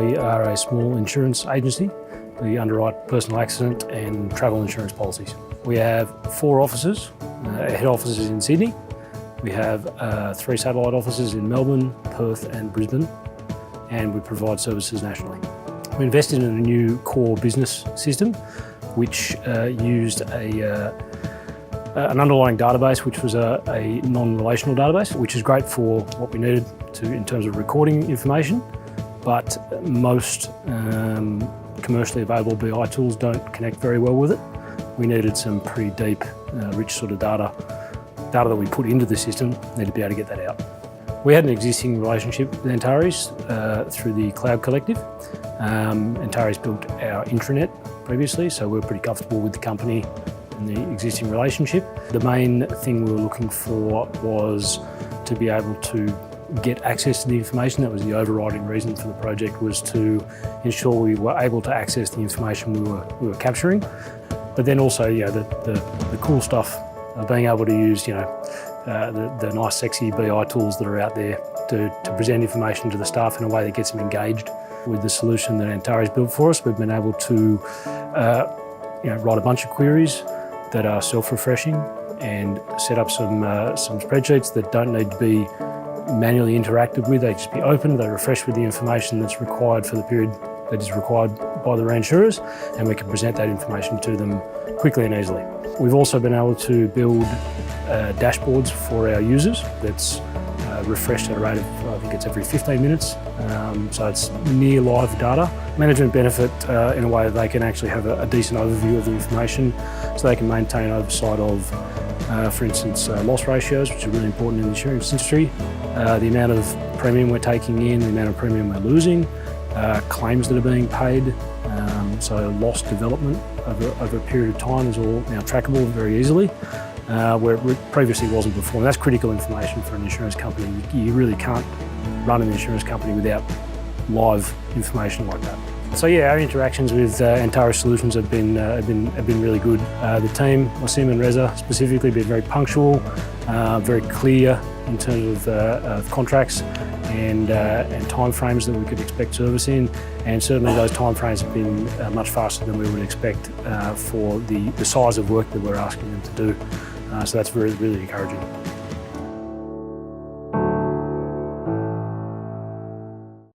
We are a small insurance agency. We underwrite personal accident and travel insurance policies. We have 4 offices. Our head office is in Sydney. We have 3 satellite offices in Melbourne, Perth and Brisbane, and we provide services nationally. We invested in a new core business system which used an underlying database, which was a non-relational database, which is great for what we needed in terms of recording information, but most commercially available BI tools don't connect very well with it. We needed some pretty deep, rich sort of data that we put into the system, needed to be able to get that out. We had an existing relationship with Antares through the Cloud Collective. Antares built our intranet previously, so we're pretty comfortable with the company and the existing relationship. The main thing we were looking for was to be able to get access to the information. That was the overriding reason for the project, was to ensure we were able to access the information we were capturing. But then also, the cool stuff of being able to use, the nice, sexy BI tools that are out there to present information to the staff in a way that gets them engaged. With the solution that Antares built for us, we've been able to write a bunch of queries that are self-refreshing and set up some spreadsheets that don't need to be manually interacted with. They just be opened, they refresh with the information that's required for the period that is required by the reinsurers, and we can present that information to them quickly and easily. We've also been able to build dashboards for our users that's refreshed at a rate of, I think it's every 15 minutes. So it's near live data. Management benefit in a way that they can actually have a decent overview of the information, so they can maintain oversight of, for instance, loss ratios, which are really important in the insurance industry, the amount of premium we're taking in, the amount of premium we're losing, claims that are being paid, so loss development over a period of time is all now trackable very easily, where it previously wasn't before. And that's critical information for an insurance company. You really can't run an insurance company without live information like that. So yeah, our interactions with Antares Solutions have been really good. The team, Wasim and Reza specifically, been very punctual, very clear in terms of contracts and timeframes that we could expect service in, and certainly those timeframes have been much faster than we would expect for the size of work that we're asking them to do. So that's really encouraging.